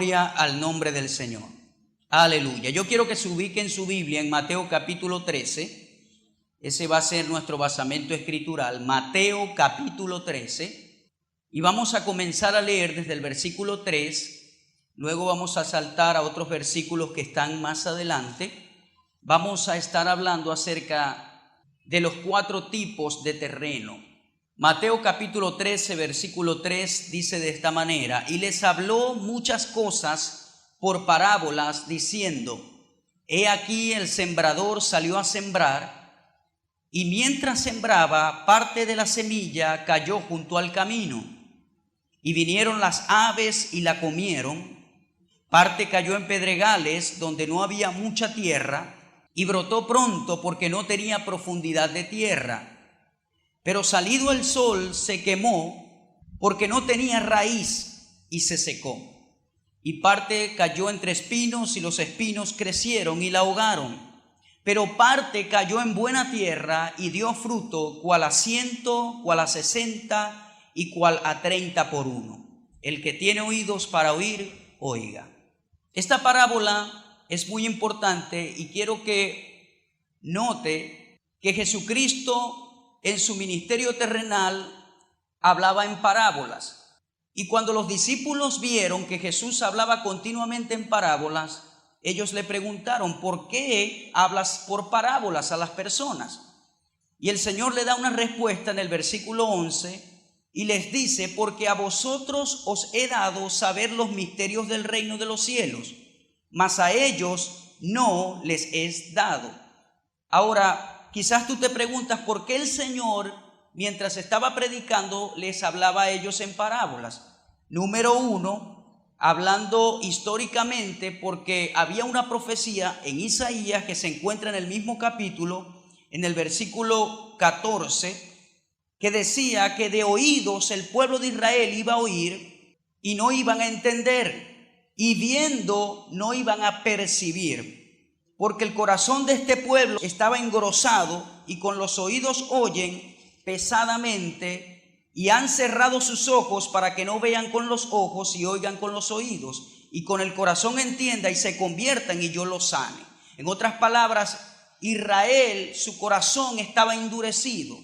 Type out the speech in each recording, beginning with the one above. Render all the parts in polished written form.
Gloria al nombre del Señor. Aleluya. Yo quiero que se ubique en su Biblia en Mateo capítulo 13. Ese va a ser nuestro basamento escritural. Mateo capítulo 13. Y vamos a comenzar a leer desde el versículo 3. Luego vamos a saltar a otros versículos que están más adelante. Vamos a estar hablando acerca de los 4 tipos de terreno. Mateo capítulo 13, versículo 3 dice de esta manera: y les habló muchas cosas por parábolas, diciendo: he aquí el sembrador salió a sembrar, y mientras sembraba, parte de la semilla cayó junto al camino, y vinieron las aves y la comieron. Parte cayó en pedregales, donde no había mucha tierra, y brotó pronto porque no tenía profundidad de tierra. Pero salido el sol se quemó porque no tenía raíz y se secó. Y parte cayó entre espinos y los espinos crecieron y la ahogaron. Pero parte cayó en buena tierra y dio fruto, cual a 100, cual a 60 y cual a 30 por uno. El que tiene oídos para oír, oiga. Esta parábola es muy importante y quiero que note que Jesucristo en su ministerio terrenal hablaba en parábolas. Y cuando los discípulos vieron que Jesús hablaba continuamente en parábolas, ellos le preguntaron: ¿por qué hablas por parábolas a las personas? Y el Señor le da una respuesta en el versículo 11 y les dice: porque a vosotros os he dado saber los misterios del reino de los cielos, mas a ellos no les es dado. Ahora, quizás tú te preguntas por qué el Señor, mientras estaba predicando, les hablaba a ellos en parábolas. Número 1, hablando históricamente, porque había una profecía en Isaías que se encuentra en el mismo capítulo, en el versículo 14, que decía que de oídos el pueblo de Israel iba a oír y no iban a entender, y viendo no iban a percibir. Porque el corazón de este pueblo estaba engrosado y con los oídos oyen pesadamente, y han cerrado sus ojos para que no vean con los ojos y oigan con los oídos, y con el corazón entienda y se conviertan y yo los sane. En otras palabras, Israel, su corazón estaba endurecido.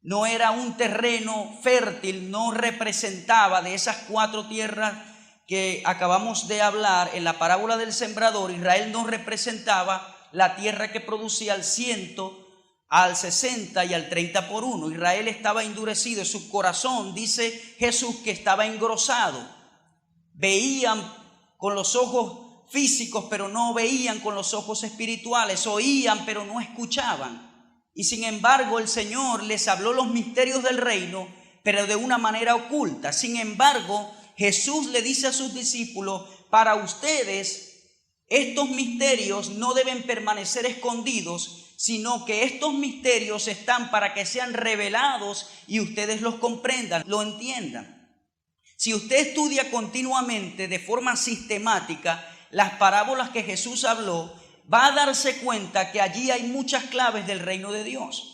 No era un terreno fértil, no representaba de esas 4 tierras que acabamos de hablar en la parábola del sembrador. Israel no representaba la tierra que producía al 100, al 60 y al 30 por uno. Israel estaba endurecido, su corazón, dice Jesús, que estaba engrosado. Veían con los ojos físicos, pero no veían con los ojos espirituales. Oían, pero no escuchaban. Y sin embargo, el Señor les habló los misterios del reino, pero de una manera oculta. Sin embargo, Jesús le dice a sus discípulos: para ustedes estos misterios no deben permanecer escondidos, sino que estos misterios están para que sean revelados y ustedes los comprendan, lo entiendan. Si usted estudia continuamente de forma sistemática las parábolas que Jesús habló, va a darse cuenta que allí hay muchas claves del reino de Dios.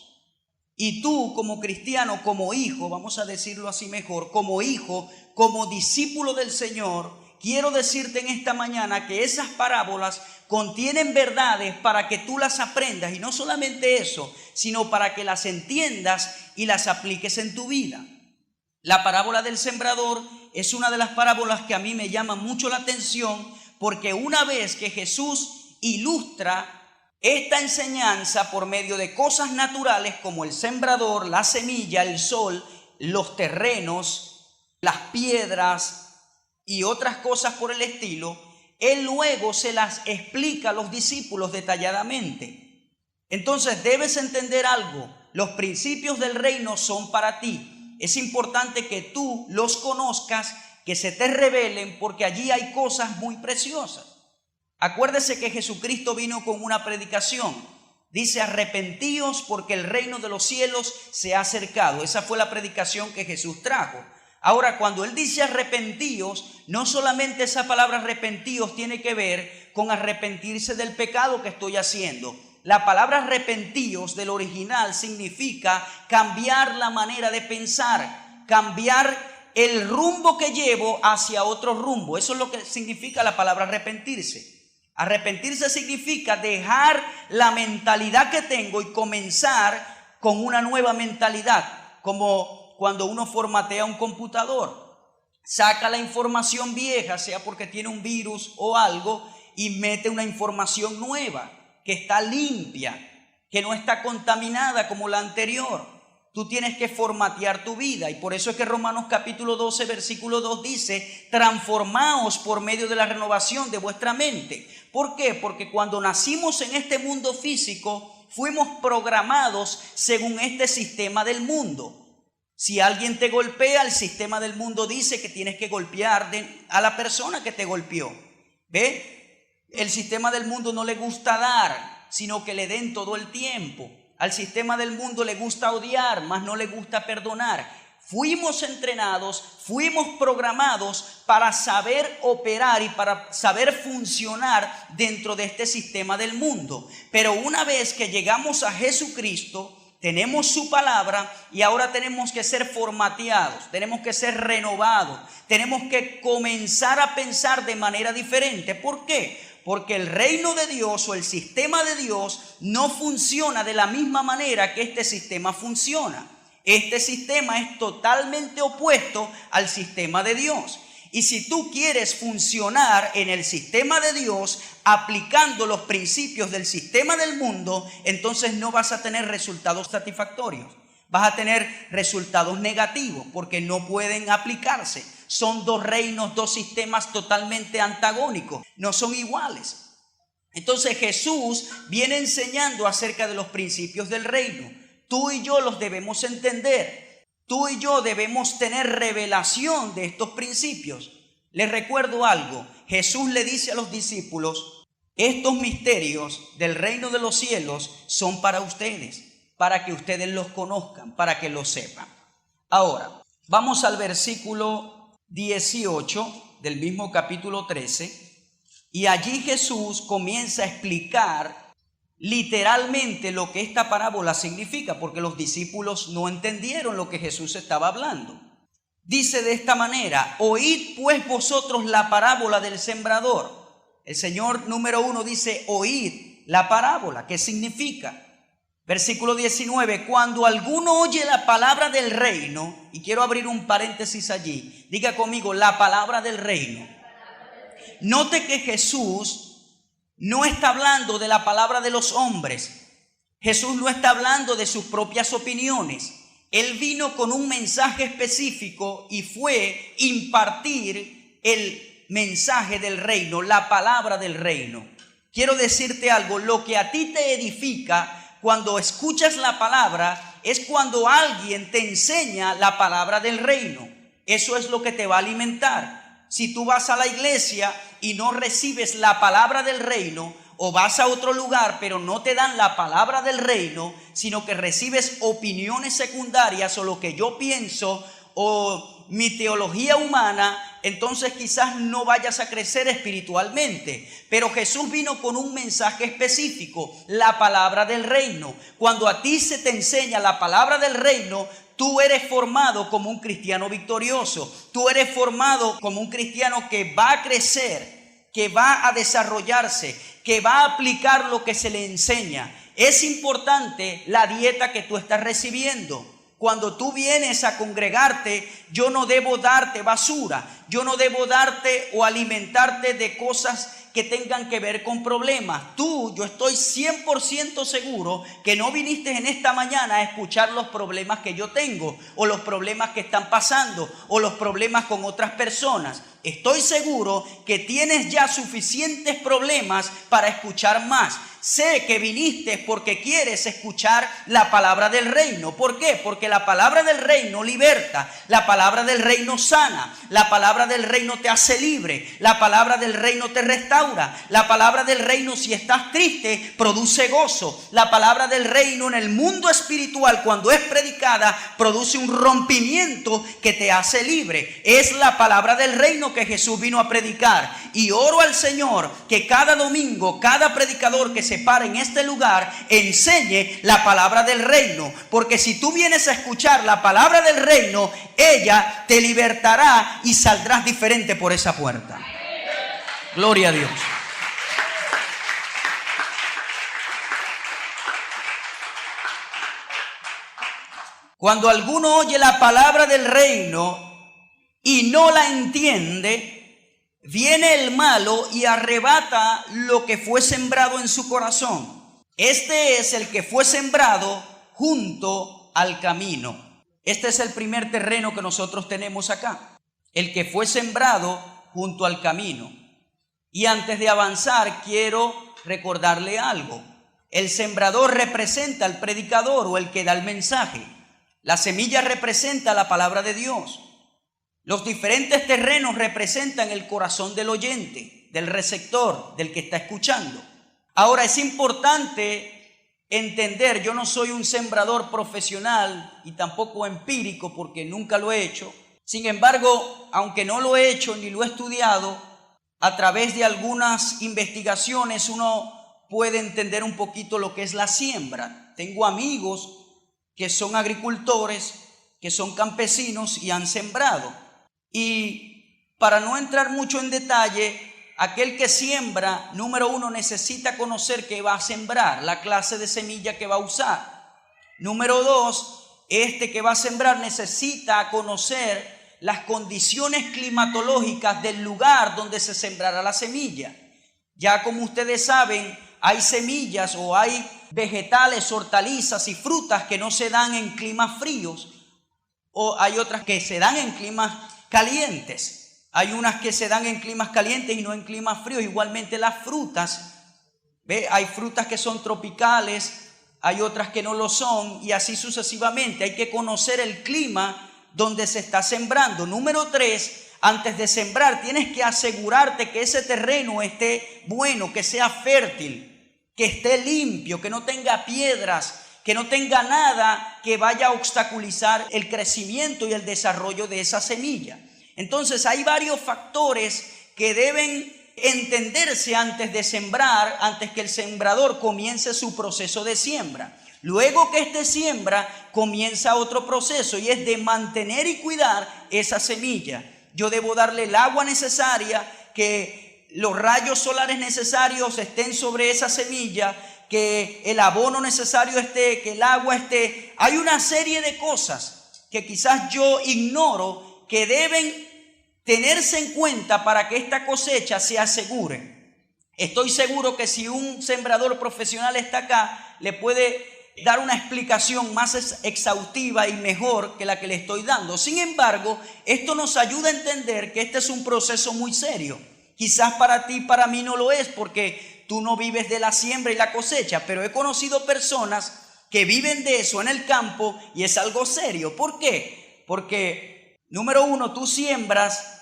Y tú, como cristiano, como hijo, vamos a decirlo así mejor, como hijo, como discípulo del Señor, quiero decirte en esta mañana que esas parábolas contienen verdades para que tú las aprendas. Y no solamente eso, sino para que las entiendas y las apliques en tu vida. La parábola del sembrador es una de las parábolas que a mí me llama mucho la atención, porque una vez que Jesús ilustra esta enseñanza por medio de cosas naturales como el sembrador, la semilla, el sol, los terrenos, las piedras y otras cosas por el estilo, Él luego se las explica a los discípulos detalladamente. Entonces debes entender algo: los principios del reino son para ti. Es importante que tú los conozcas, que se te revelen, porque allí hay cosas muy preciosas. Acuérdese que Jesucristo vino con una predicación. Dice: arrepentíos porque el reino de los cielos se ha acercado. Esa fue la predicación que Jesús trajo. Ahora, cuando Él dice arrepentíos, no solamente esa palabra arrepentíos tiene que ver con arrepentirse del pecado que estoy haciendo. La palabra arrepentíos del original significa cambiar la manera de pensar, cambiar el rumbo que llevo hacia otro rumbo. Eso es lo que significa la palabra arrepentirse. Arrepentirse significa dejar la mentalidad que tengo y comenzar con una nueva mentalidad, como cuando uno formatea un computador. Saca la información vieja, sea porque tiene un virus o algo, y mete una información nueva, que está limpia, que no está contaminada como la anterior. Tú tienes que formatear tu vida, y por eso es que Romanos capítulo 12, versículo 2 dice: transformaos por medio de la renovación de vuestra mente. ¿Por qué? Porque cuando nacimos en este mundo físico, fuimos programados según este sistema del mundo. Si alguien te golpea, el sistema del mundo dice que tienes que golpear a la persona que te golpeó. ¿Ve? El sistema del mundo no le gusta dar, sino que le den todo el tiempo. Al sistema del mundo le gusta odiar, mas no le gusta perdonar. Fuimos entrenados, fuimos programados para saber operar y para saber funcionar dentro de este sistema del mundo. Pero una vez que llegamos a Jesucristo, tenemos su palabra y ahora tenemos que ser formateados, tenemos que ser renovados, tenemos que comenzar a pensar de manera diferente. ¿Por qué? Porque el reino de Dios o el sistema de Dios no funciona de la misma manera que este sistema funciona. Este sistema es totalmente opuesto al sistema de Dios. Y si tú quieres funcionar en el sistema de Dios aplicando los principios del sistema del mundo, entonces no vas a tener resultados satisfactorios. Vas a tener resultados negativos porque no pueden aplicarse. Son dos reinos, dos sistemas totalmente antagónicos. No son iguales. Entonces Jesús viene enseñando acerca de los principios del reino. Tú y yo los debemos entender. Tú y yo debemos tener revelación de estos principios. Les recuerdo algo. Jesús le dice a los discípulos: estos misterios del reino de los cielos son para ustedes, para que ustedes los conozcan, para que los sepan. Ahora, vamos al versículo 18 del mismo capítulo 13. Y allí Jesús comienza a explicar literalmente lo que esta parábola significa, porque los discípulos no entendieron lo que Jesús estaba hablando. Dice de esta manera: oíd pues vosotros la parábola del sembrador. El Señor número 1 dice: oíd la parábola. ¿Qué significa? Versículo 19: cuando alguno oye la palabra del reino, y quiero abrir un paréntesis allí, diga conmigo: la palabra del reino. Note que Jesús no está hablando de la palabra de los hombres. Jesús no está hablando de sus propias opiniones. Él vino con un mensaje específico y fue impartir el mensaje del reino, la palabra del reino. Quiero decirte algo: lo que a ti te edifica cuando escuchas la palabra es cuando alguien te enseña la palabra del reino. Eso es lo que te va a alimentar. Si tú vas a la iglesia y no recibes la palabra del reino, o vas a otro lugar pero no te dan la palabra del reino, sino que recibes opiniones secundarias o lo que yo pienso o mi teología humana, entonces quizás no vayas a crecer espiritualmente. Pero Jesús vino con un mensaje específico, la palabra del reino. Cuando a ti se te enseña la palabra del reino, tú eres formado como un cristiano victorioso. Tú eres formado como un cristiano que va a crecer, que va a desarrollarse, que va a aplicar lo que se le enseña. Es importante la dieta que tú estás recibiendo. Cuando tú vienes a congregarte, yo no debo darte basura. Yo no debo darte o alimentarte de cosas que tengan que ver con problemas. Yo estoy 100% seguro que no viniste en esta mañana a escuchar los problemas que yo tengo, o los problemas que están pasando, o los problemas con otras personas. Estoy seguro que tienes ya suficientes problemas para escuchar más. Sé que viniste porque quieres escuchar la palabra del reino. ¿Por qué? Porque la palabra del reino liberta, la palabra del reino sana, la palabra del reino te hace libre, la palabra del reino te restaura, la palabra del reino, si estás triste, produce gozo. La palabra del reino en el mundo espiritual, cuando es predicada, produce un rompimiento que te hace libre. Es la palabra del reino que Jesús vino a predicar. Y oro al Señor que cada domingo, cada predicador que se se pare en este lugar enseñe la palabra del reino. Porque si tú vienes a escuchar la palabra del reino, ella te libertará y saldrás diferente por esa puerta. Gloria a Dios. Cuando alguno oye la palabra del reino y no la entiende, viene el malo y arrebata lo que fue sembrado en su corazón. Este es el que fue sembrado junto al camino. Este es el primer terreno que nosotros tenemos acá. El que fue sembrado junto al camino. Y antes de avanzar, quiero recordarle algo. El sembrador representa al predicador o el que da el mensaje. La semilla representa la palabra de Dios. Los diferentes terrenos representan el corazón del oyente, del receptor, del que está escuchando. Ahora es importante entender, yo no soy un sembrador profesional y tampoco empírico porque nunca lo he hecho. Sin embargo, aunque no lo he hecho ni lo he estudiado, a través de algunas investigaciones uno puede entender un poquito lo que es la siembra. Tengo amigos que son agricultores, que son campesinos y han sembrado. Y para no entrar mucho en detalle, aquel que siembra, número uno, necesita conocer qué va a sembrar, la clase de semilla que va a usar. Número dos, este que va a sembrar necesita conocer las condiciones climatológicas del lugar donde se sembrará la semilla. Ya como ustedes saben, hay semillas o hay vegetales, hortalizas y frutas que no se dan en climas fríos, o hay otras que se dan en climas calientes. Hay unas que se dan en climas calientes y no en climas fríos. Igualmente las frutas, hay frutas que son tropicales, hay otras que no lo son, y así sucesivamente. Hay que conocer el clima donde se está sembrando. Número 3, antes de sembrar tienes que asegurarte que ese terreno esté bueno, que sea fértil, que esté limpio, que no tenga piedras, que no tenga nada que vaya a obstaculizar el crecimiento y el desarrollo de esa semilla. Entonces hay varios factores que deben entenderse antes de sembrar, antes que el sembrador comience su proceso de siembra. Luego que este siembra, comienza otro proceso y es de mantener y cuidar esa semilla. Yo debo darle el agua necesaria, que los rayos solares necesarios estén sobre esa semilla, que el abono necesario esté, que el agua esté. Hay una serie de cosas que quizás yo ignoro que deben tenerse en cuenta para que esta cosecha se asegure. Estoy seguro que si un sembrador profesional está acá, le puede dar una explicación más exhaustiva y mejor que la que le estoy dando. Sin embargo, esto nos ayuda a entender que este es un proceso muy serio. Quizás para ti, para mí no lo es, porque tú no vives de la siembra y la cosecha, pero he conocido personas que viven de eso en el campo y es algo serio. ¿Por qué? Porque, número uno, tú siembras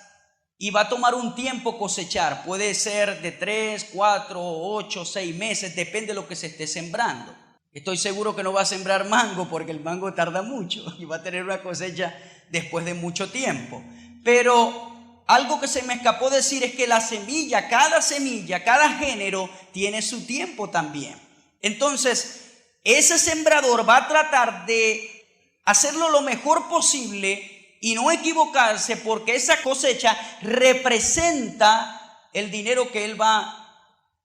y va a tomar un tiempo cosechar. Puede ser de 3, 4, 8, 6 meses, depende de lo que se esté sembrando. Estoy seguro que no va a sembrar mango porque el mango tarda mucho y va a tener una cosecha después de mucho tiempo. Pero algo que se me escapó decir es que la semilla, cada género tiene su tiempo también. Entonces, ese sembrador va a tratar de hacerlo lo mejor posible y no equivocarse, porque esa cosecha representa el dinero que él va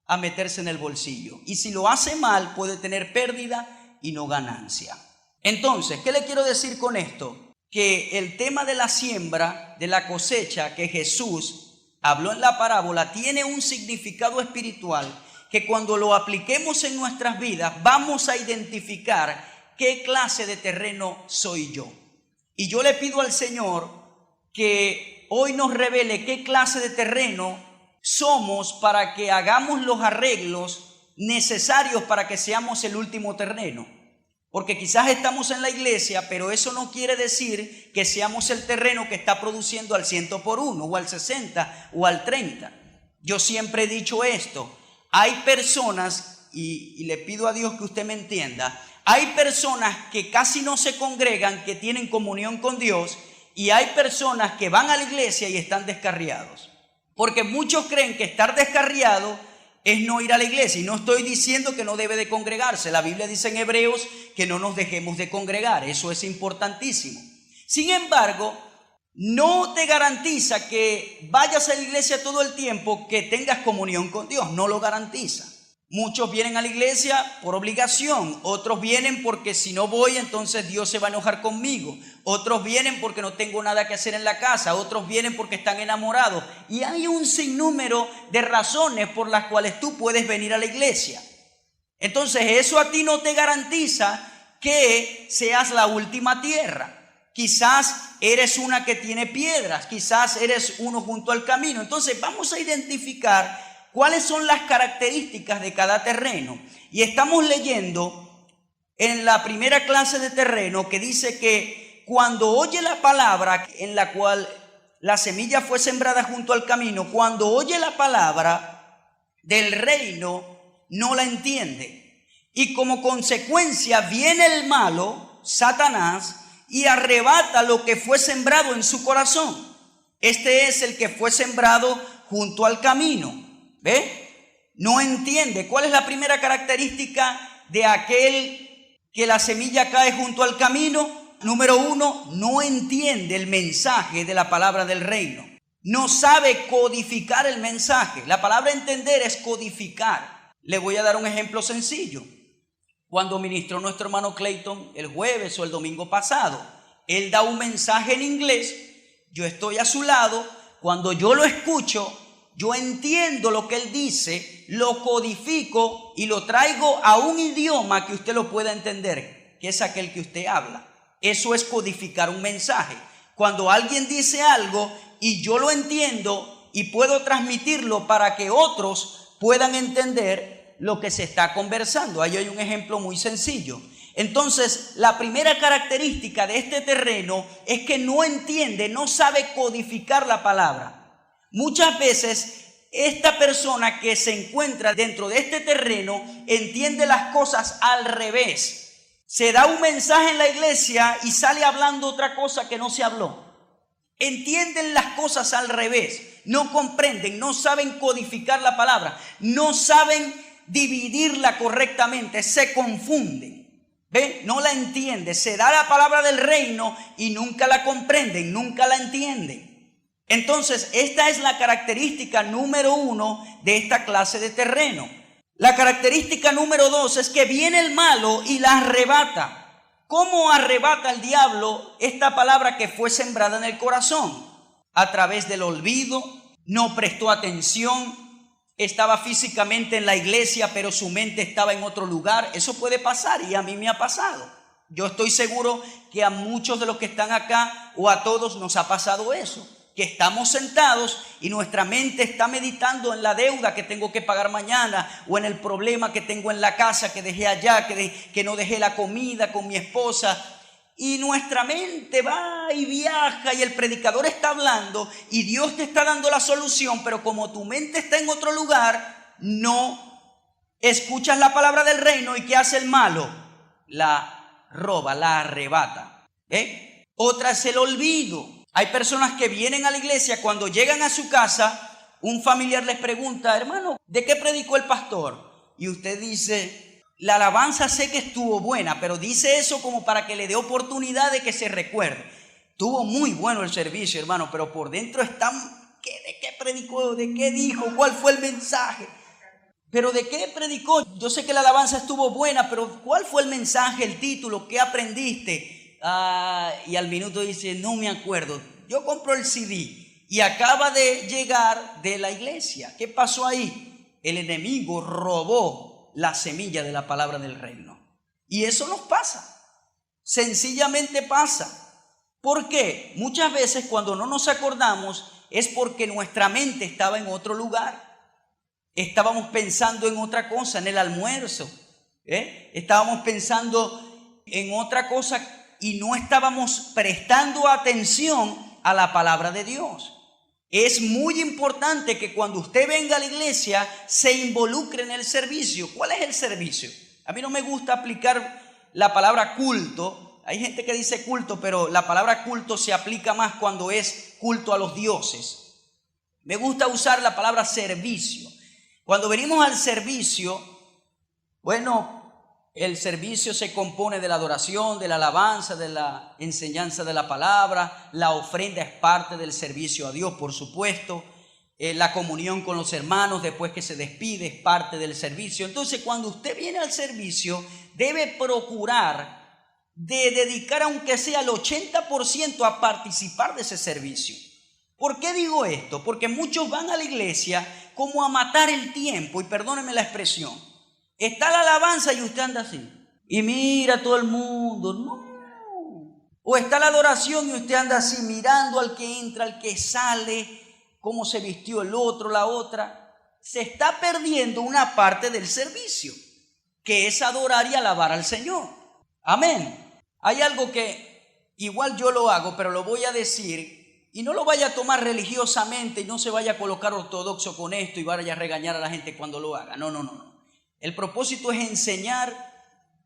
a meterse en el bolsillo. Y si lo hace mal, puede tener pérdida y no ganancia. Entonces, ¿qué le quiero decir con esto? Que el tema de la siembra, de la cosecha que Jesús habló en la parábola, tiene un significado espiritual que cuando lo apliquemos en nuestras vidas, vamos a identificar qué clase de terreno soy yo. Y yo le pido al Señor que hoy nos revele qué clase de terreno somos para que hagamos los arreglos necesarios para que seamos el último terreno. Porque quizás estamos en la iglesia, pero eso no quiere decir que seamos el terreno que está produciendo al 100 por 1 o al 60 o al 30. Yo siempre he dicho esto. Hay personas, y le pido a Dios que usted me entienda, hay personas que casi no se congregan, que tienen comunión con Dios, y hay personas que van a la iglesia y están descarriados. Porque muchos creen que estar descarriado es no ir a la iglesia. Y no estoy diciendo que no debe de congregarse. La Biblia dice en Hebreos que no nos dejemos de congregar. Eso es importantísimo. Sin embargo, no te garantiza que vayas a la iglesia todo el tiempo, que tengas comunión con Dios. No lo garantiza. Muchos vienen a la iglesia por obligación, otros vienen porque si no voy entonces Dios se va a enojar conmigo, otros vienen porque no tengo nada que hacer en la casa, otros vienen porque están enamorados, y hay un sinnúmero de razones por las cuales tú puedes venir a la iglesia. Entonces eso a ti no te garantiza que seas la última tierra. Quizás eres una que tiene piedras, quizás eres uno junto al camino. Entonces vamos a identificar ¿cuáles son las características de cada terreno? Y estamos leyendo en la primera clase de terreno que dice que cuando oye la palabra en la cual la semilla fue sembrada junto al camino, cuando oye la palabra del reino no la entiende. Y como consecuencia viene el malo, Satanás, y arrebata lo que fue sembrado en su corazón. Este es el que fue sembrado junto al camino. ¿Ve? No entiende. ¿Cuál es la primera característica de aquel que la semilla cae junto al camino? Número 1, no entiende el mensaje de la palabra del reino. No sabe codificar el mensaje. La palabra entender es codificar. Le voy a dar un ejemplo sencillo. Cuando ministró nuestro hermano Clayton el jueves o el domingo pasado, él da un mensaje en inglés, yo estoy a su lado, cuando yo lo escucho, yo entiendo lo que él dice, lo codifico y lo traigo a un idioma que usted lo pueda entender, que es aquel que usted habla. Eso es codificar un mensaje. Cuando alguien dice algo y yo lo entiendo y puedo transmitirlo para que otros puedan entender lo que se está conversando. Ahí hay un ejemplo muy sencillo. Entonces, la primera característica de este terreno es que no entiende, no sabe codificar la palabra. Muchas veces esta persona que se encuentra dentro de este terreno entiende las cosas al revés. Se da un mensaje en la iglesia y sale hablando otra cosa que no se habló. Entienden las cosas al revés, no comprenden, no saben codificar la palabra, no saben dividirla correctamente, se confunden. ¿Ven? No la entienden, se da la palabra del reino y nunca la comprenden, nunca la entienden. Entonces, esta es la característica número 1 de esta clase de terreno. La característica número 2 es que viene el malo y la arrebata. ¿Cómo arrebata el diablo esta palabra que fue sembrada en el corazón? A través del olvido, no prestó atención, estaba físicamente en la iglesia, pero su mente estaba en otro lugar. Eso puede pasar y a mí me ha pasado. Yo estoy seguro que a muchos de los que están acá o a todos nos ha pasado eso. Que estamos sentados y nuestra mente está meditando en la deuda que tengo que pagar mañana o en el problema que tengo en la casa que dejé allá, que no dejé la comida con mi esposa. Y nuestra mente va y viaja y el predicador está hablando y Dios te está dando la solución, pero como tu mente está en otro lugar, no escuchas la palabra del reino. ¿Y qué hace el malo? La roba, la arrebata. Otra es el olvido. Hay personas que vienen a la iglesia, cuando llegan a su casa, un familiar les pregunta: hermano, ¿de qué predicó el pastor? Y usted dice: la alabanza sé que estuvo buena, pero dice eso como para que le dé oportunidad de que se recuerde. Estuvo muy bueno el servicio, hermano, pero por dentro están: ¿de qué predicó? ¿De qué dijo? ¿Cuál fue el mensaje? ¿Pero de qué predicó? Yo sé que la alabanza estuvo buena, pero ¿cuál fue el mensaje, el título? ¿Qué aprendiste? Y al minuto dice: no me acuerdo, yo compro el CD y acaba de llegar de la iglesia. ¿Qué pasó ahí? El enemigo robó la semilla de la palabra del reino. Y eso nos pasa, sencillamente pasa. ¿Por qué? Muchas veces cuando no nos acordamos es porque nuestra mente estaba en otro lugar. Estábamos pensando en otra cosa, en el almuerzo, estábamos pensando en otra cosa y no estábamos prestando atención a la palabra de Dios. Es muy importante que cuando usted venga a la iglesia se involucre en el servicio. ¿Cuál es el servicio? A mí no me gusta aplicar la palabra culto. Hay gente que dice culto, pero la palabra culto se aplica más cuando es culto a los dioses. Me gusta usar la palabra servicio. Cuando venimos al servicio, bueno, el servicio se compone de la adoración, de la alabanza, de la enseñanza de la palabra. La ofrenda es parte del servicio a Dios, por supuesto. La comunión con los hermanos después que se despide es parte del servicio. Entonces, cuando usted viene al servicio, debe procurar de dedicar aunque sea el 80% a participar de ese servicio. ¿Por qué digo esto? Porque muchos van a la iglesia como a matar el tiempo, y perdónenme la expresión. Está la alabanza y usted anda así y mira a todo el mundo, no. O está la adoración y usted anda así mirando al que entra, al que sale, cómo se vistió el otro, la otra. Se está perdiendo una parte del servicio, que es adorar y alabar al Señor. Amén. Hay algo que igual yo lo hago, pero lo voy a decir. Y no lo vaya a tomar religiosamente y no se vaya a colocar ortodoxo con esto y vaya a regañar a la gente cuando lo haga. No. El propósito es enseñar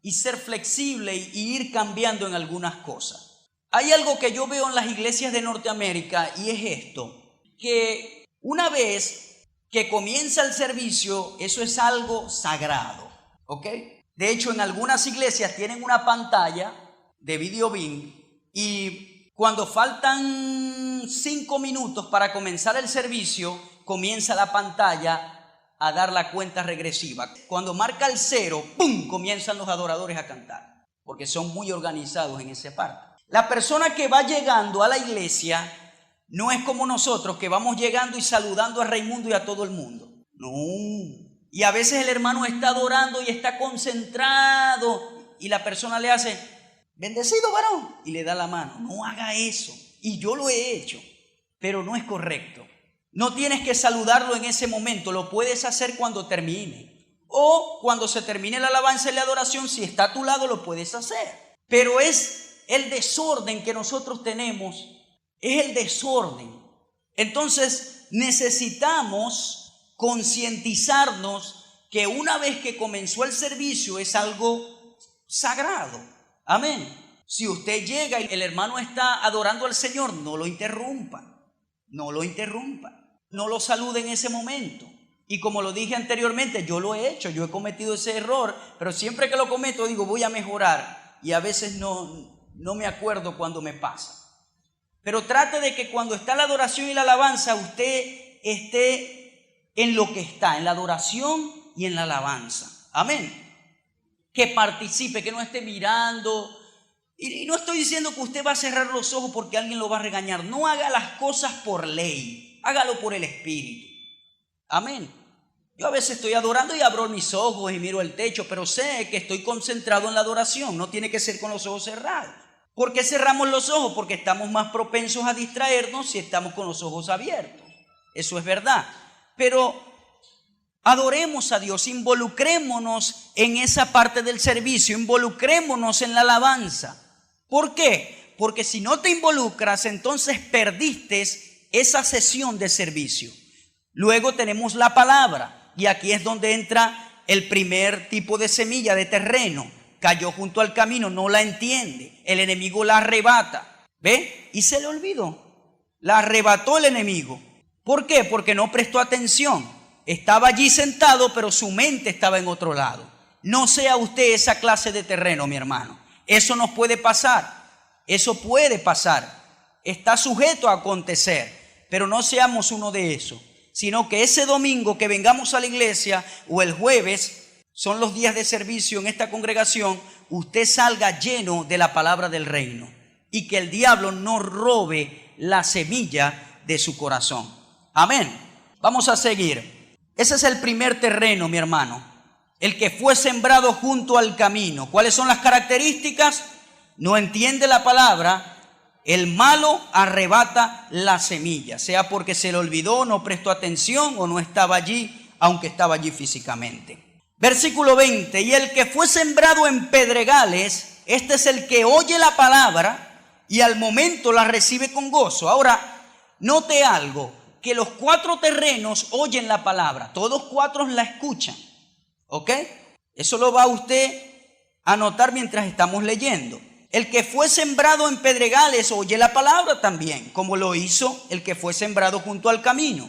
y ser flexible y ir cambiando en algunas cosas. Hay algo que yo veo en las iglesias de Norteamérica y es esto, que una vez que comienza el servicio, eso es algo sagrado, ¿ok? De hecho, en algunas iglesias tienen una pantalla de video beam y cuando faltan 5 minutos para comenzar el servicio, comienza la pantalla a dar la cuenta regresiva. Cuando marca el 0, ¡pum!, comienzan los adoradores a cantar, porque son muy organizados en esa parte. La persona que va llegando a la iglesia no es como nosotros, que vamos llegando y saludando a Raimundo y a todo el mundo. No. Y a veces el hermano está adorando y está concentrado y la persona le hace: bendecido varón, y le da la mano. No haga eso. Y yo lo he hecho, pero no es correcto. No tienes que saludarlo en ese momento, lo puedes hacer cuando termine. O cuando se termine la alabanza y la adoración, si está a tu lado, lo puedes hacer. Pero es el desorden que nosotros tenemos, es el desorden. Entonces necesitamos concientizarnos que una vez que comenzó el servicio es algo sagrado. Amén. Si usted llega y el hermano está adorando al Señor, no lo interrumpa. No lo interrumpa. No lo salude en ese momento. Y como lo dije anteriormente, yo lo he hecho, yo he cometido ese error, pero siempre que lo cometo digo voy a mejorar y a veces no me acuerdo cuando me pasa. Pero trate de que cuando está la adoración y la alabanza, usted esté en lo que está, en la adoración y en la alabanza. Amén. Que participe, que no esté mirando. Y no estoy diciendo que usted va a cerrar los ojos porque alguien lo va a regañar. No haga las cosas por ley, hágalo por el Espíritu. Amén. Yo a veces estoy adorando y abro mis ojos y miro el techo, pero sé que estoy concentrado en la adoración. No tiene que ser con los ojos cerrados. ¿Por qué cerramos los ojos? Porque estamos más propensos a distraernos si estamos con los ojos abiertos. Eso es verdad. Pero adoremos a Dios, involucrémonos en esa parte del servicio, involucrémonos en la alabanza. ¿Por qué? Porque si no te involucras, entonces perdiste esa sesión de servicio. Luego tenemos la palabra y aquí es donde entra el primer tipo de semilla de terreno. Cayó junto al camino, no la entiende, el enemigo la arrebata, ¿ve? Y se le olvidó, la arrebató el enemigo. ¿Por qué? Porque no prestó atención. Estaba allí sentado, pero su mente estaba en otro lado. No sea usted esa clase de terreno, mi hermano. Eso nos puede pasar. Eso puede pasar. Está sujeto a acontecer. Pero no seamos uno de esos. Sino que ese domingo que vengamos a la iglesia o el jueves, son los días de servicio en esta congregación, usted salga lleno de la palabra del reino. Y que el diablo no robe la semilla de su corazón. Amén. Vamos a seguir. Ese es el primer terreno, mi hermano. El que fue sembrado junto al camino. ¿Cuáles son las características? No entiende la palabra. El malo arrebata la semilla, sea porque se le olvidó, no prestó atención o no estaba allí, aunque estaba allí físicamente. Versículo 20. Y el que fue sembrado en pedregales, este es el que oye la palabra y al momento la recibe con gozo. Ahora, note algo, que los 4 terrenos oyen la palabra, todos 4 la escuchan. ¿Ok? Eso lo va usted a notar mientras estamos leyendo. El que fue sembrado en pedregales oye la palabra también, como lo hizo el que fue sembrado junto al camino.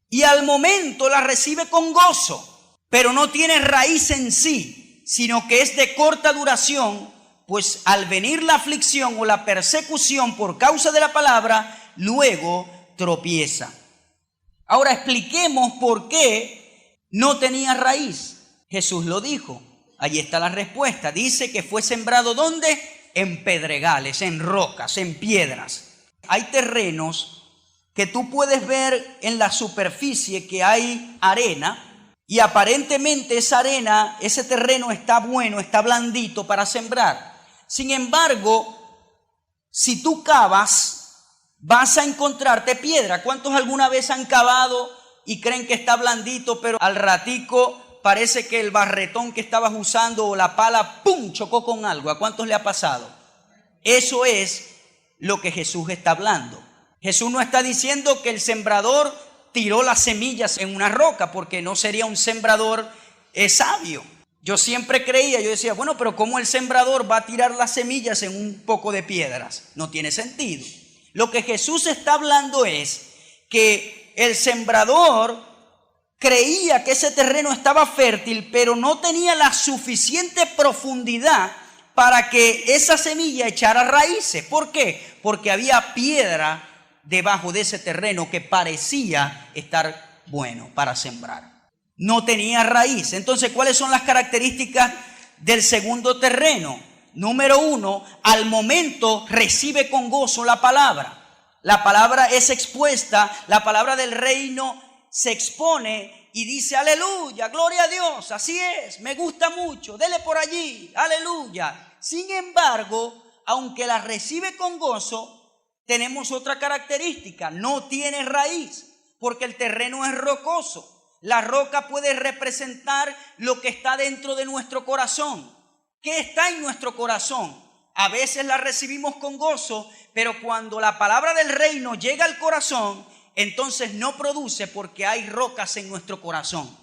y al momento la recibe con gozo, pero no tiene raíz en sí, sino que es de corta duración, pues al venir la aflicción o la persecución por causa de la palabra, luego tropieza. Ahora expliquemos por qué no tenía raíz. Jesús lo dijo. Ahí está la respuesta. Dice que fue sembrado ¿dónde? En pedregales, en rocas, en piedras. Hay terrenos que tú puedes ver en la superficie que hay arena y aparentemente esa arena, ese terreno está bueno, está blandito para sembrar. Sin embargo, si tú cavas, vas a encontrarte piedra. ¿Cuántos alguna vez han cavado y creen que está blandito, pero al ratico parece que el barretón que estabas usando o la pala, ¡pum!, chocó con algo? ¿A cuántos le ha pasado? Eso es lo que Jesús está hablando. Jesús no está diciendo que el sembrador tiró las semillas en una roca, porque no sería un sembrador sabio. Yo siempre creía, yo decía, bueno, pero ¿cómo el sembrador va a tirar las semillas en un poco de piedras? No tiene sentido. Lo que Jesús está hablando es que el sembrador creía que ese terreno estaba fértil, pero no tenía la suficiente profundidad para que esa semilla echara raíces. ¿Por qué? Porque había piedra debajo de ese terreno que parecía estar bueno para sembrar. No tenía raíz. Entonces, ¿cuáles son las características del segundo terreno? Número 1, al momento recibe con gozo la palabra. La palabra es expuesta, la palabra del reino se expone y dice, aleluya, gloria a Dios, así es, me gusta mucho, dele por allí, aleluya. Sin embargo, aunque la recibe con gozo, tenemos otra característica, no tiene raíz, porque el terreno es rocoso. La roca puede representar lo que está dentro de nuestro corazón. ¿Qué está en nuestro corazón? A veces la recibimos con gozo, pero cuando la palabra del reino llega al corazón, entonces no produce porque hay rocas en nuestro corazón.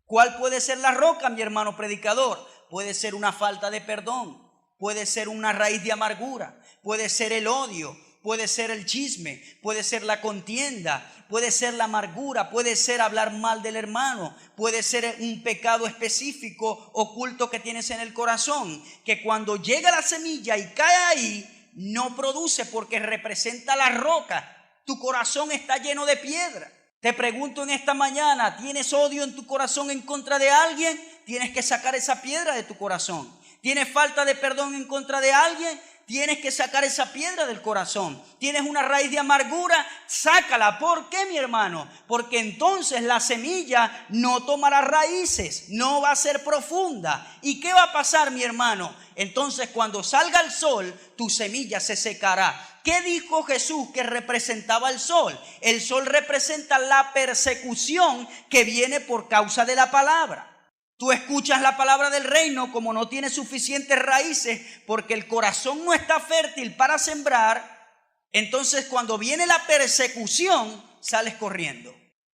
¿Cuál puede ser la roca, mi hermano predicador? Puede ser una falta de perdón, puede ser una raíz de amargura, puede ser el odio, puede ser el chisme, puede ser la contienda, puede ser la amargura, puede ser hablar mal del hermano, puede ser un pecado específico oculto que tienes en el corazón, que cuando llega la semilla y cae ahí, no produce porque representa la roca. Tu corazón está lleno de piedra. Te pregunto en esta mañana, ¿tienes odio en tu corazón en contra de alguien? Tienes que sacar esa piedra de tu corazón. ¿Tienes falta de perdón en contra de alguien? Tienes que sacar esa piedra del corazón. ¿Tienes una raíz de amargura? Sácala. ¿Por qué, mi hermano? Porque entonces la semilla no tomará raíces, no va a ser profunda. ¿Y qué va a pasar, mi hermano? Entonces cuando salga el sol, tu semilla se secará. ¿Qué dijo Jesús que representaba el sol? El sol representa la persecución que viene por causa de la palabra. Tú escuchas la palabra del reino, como no tiene suficientes raíces, porque el corazón no está fértil para sembrar, entonces cuando viene la persecución, sales corriendo.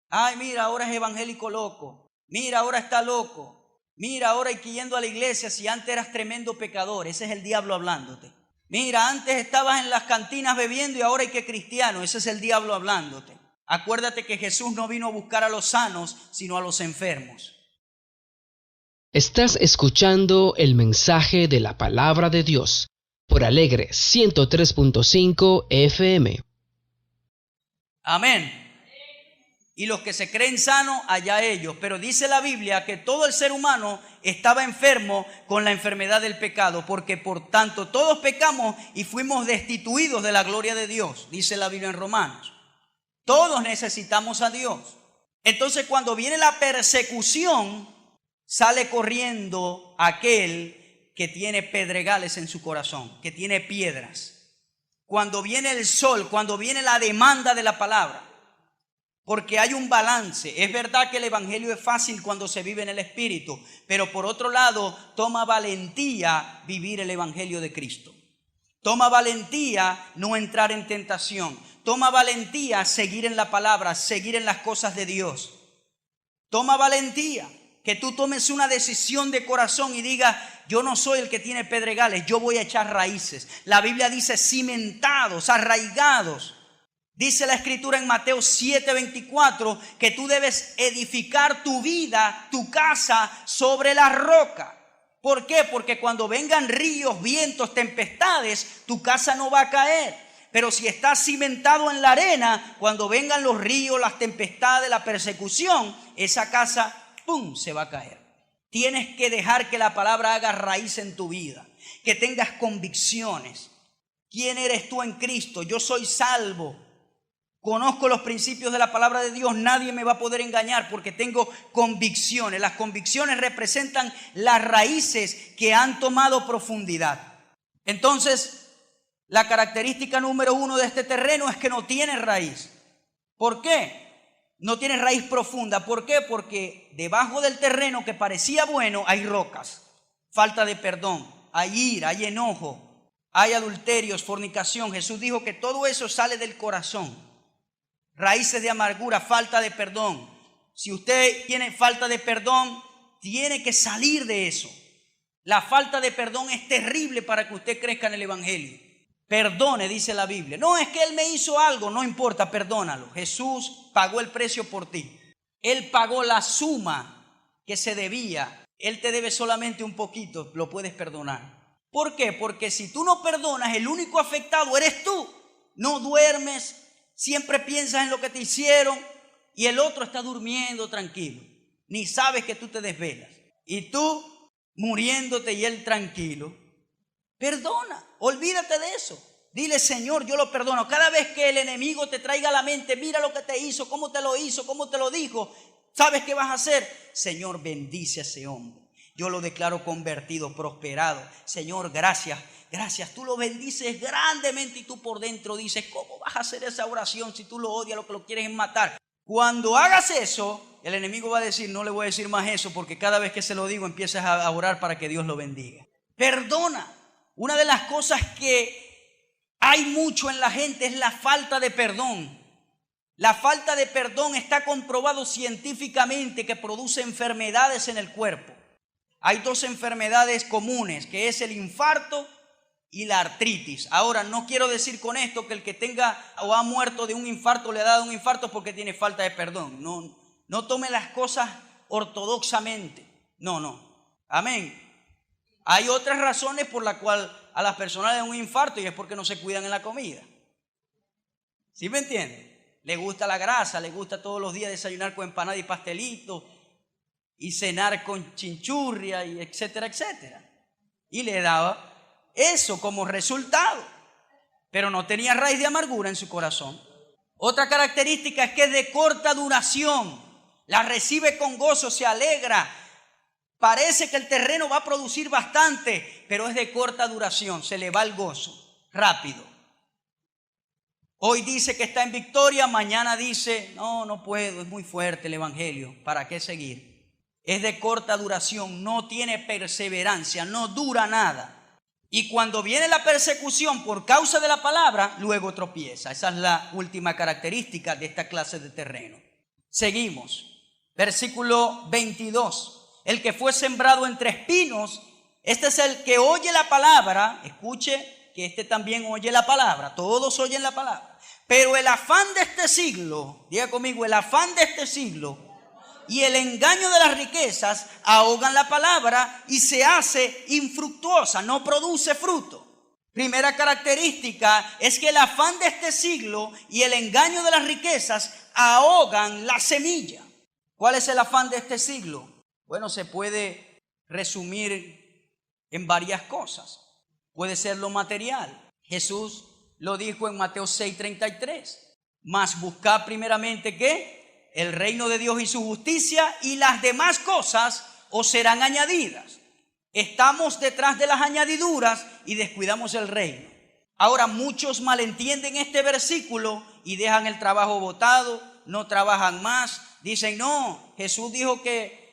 Ay, mira, ahora es evangélico loco. Mira, ahora está loco. Mira, ahora hay que yendo a la iglesia si antes eras tremendo pecador. Ese es el diablo hablándote. Mira, antes estabas en las cantinas bebiendo y ahora hay que cristiano. Ese es el diablo hablándote. Acuérdate que Jesús no vino a buscar a los sanos, sino a los enfermos. Estás escuchando el mensaje de la palabra de Dios por Alegre 103.5 FM. Amén. Y los que se creen sanos, allá ellos. Pero dice la Biblia que todo el ser humano estaba enfermo con la enfermedad del pecado, porque por tanto todos pecamos y fuimos destituidos de la gloria de Dios, dice la Biblia en Romanos. Todos necesitamos a Dios. Entonces cuando viene la persecución, sale corriendo aquel que tiene pedregales en su corazón, que tiene piedras. Cuando viene el sol, cuando viene la demanda de la palabra, porque hay un balance. Es verdad que el evangelio es fácil cuando se vive en el Espíritu, pero por otro lado, toma valentía vivir el evangelio de Cristo. Toma valentía no entrar en tentación. Toma valentía seguir en la palabra, seguir en las cosas de Dios. Toma valentía que tú tomes una decisión de corazón y digas, yo no soy el que tiene pedregales, yo voy a echar raíces. La Biblia dice cimentados, arraigados. Dice la Escritura en Mateo 7:24 que tú debes edificar tu vida, tu casa sobre la roca. ¿Por qué? Porque cuando vengan ríos, vientos, tempestades, tu casa no va a caer. Pero si estás cimentado en la arena, cuando vengan los ríos, las tempestades, la persecución, esa casa, ¡pum!, se va a caer. Tienes que dejar que la palabra haga raíz en tu vida, que tengas convicciones. ¿Quién eres tú en Cristo? Yo soy salvo. Conozco los principios de la palabra de Dios. Nadie me va a poder engañar porque tengo convicciones. Las convicciones representan las raíces que han tomado profundidad. Entonces, la característica número 1 de este terreno es que no tiene raíz. ¿Por qué? No tiene raíz profunda. ¿Por qué? Porque debajo del terreno que parecía bueno hay rocas, falta de perdón, hay ira, hay enojo, hay adulterios, fornicación. Jesús dijo que todo eso sale del corazón. Raíces de amargura, falta de perdón. Si usted tiene falta de perdón, tiene que salir de eso. La falta de perdón es terrible para que usted crezca en el evangelio. Perdone, dice la Biblia. No, es que él me hizo algo, no importa, perdónalo. Jesús pagó el precio por ti. Él pagó la suma que se debía. Él te debe solamente un poquito, lo puedes perdonar. ¿Por qué? Porque si tú no perdonas, el único afectado eres tú. No duermes, siempre piensas en lo que te hicieron y el otro está durmiendo tranquilo. Ni sabes que tú te desvelas. Y tú muriéndote y él tranquilo. Perdona, olvídate de eso. Dile, Señor, yo lo perdono. Cada vez que el enemigo te traiga a la mente, mira lo que te hizo, cómo te lo dijo. ¿Sabes qué vas a hacer? Señor, bendice a ese hombre. Yo lo declaro convertido, prosperado. Señor, gracias. Gracias, tú lo bendices grandemente y tú por dentro dices, ¿cómo vas a hacer esa oración si tú lo odias, lo que lo quieres es matar? Cuando hagas eso, el enemigo va a decir, no le voy a decir más eso porque cada vez que se lo digo empiezas a orar para que Dios lo bendiga. Perdona. Una de las cosas que hay mucho en la gente es la falta de perdón. La falta de perdón está comprobado científicamente que produce enfermedades en el cuerpo. Hay 2 enfermedades comunes, que es el infarto y la artritis. Ahora, no quiero decir con esto que el que tenga o ha muerto de un infarto le ha dado un infarto porque tiene falta de perdón. No tome las cosas ortodoxamente. No. Amén. Hay otras razones por las cuales a las personas le dan un infarto y es porque no se cuidan en la comida. ¿Sí me entiende? Le gusta la grasa, le gusta todos los días desayunar con empanada y pastelito y cenar con chinchurria y etcétera, etcétera. Y le daba eso como resultado, pero no tenía raíz de amargura en su corazón. Otra característica es que es de corta duración. La recibe con gozo, se alegra. Parece que el terreno va a producir bastante, pero es de corta duración, se le va el gozo rápido. Hoy dice que está en victoria, mañana dice, no puedo, es muy fuerte el evangelio, ¿para qué seguir? Es de corta duración, no tiene perseverancia, no dura nada. Y cuando viene la persecución por causa de la palabra, luego tropieza. Esa es la última característica de esta clase de terreno. Seguimos. Versículo 22. El que fue sembrado entre espinos, este es el que oye la palabra. Escuche que este también oye la palabra. Todos oyen la palabra. Pero el afán de este siglo, diga conmigo, el afán de este siglo y el engaño de las riquezas ahogan la palabra y se hace infructuosa, no produce fruto. Primera característica es que el afán de este siglo y el engaño de las riquezas ahogan la semilla. ¿Cuál es el afán de este siglo? Bueno, se puede resumir en varias cosas. Puede ser lo material. Jesús lo dijo en Mateo 6:33. Mas buscad primeramente ¿qué? El reino de Dios y su justicia, y las demás cosas os serán añadidas. Estamos detrás de las añadiduras y descuidamos el reino. Ahora muchos malentienden este versículo y dejan el trabajo botado, no trabajan más. Dicen, no, Jesús dijo que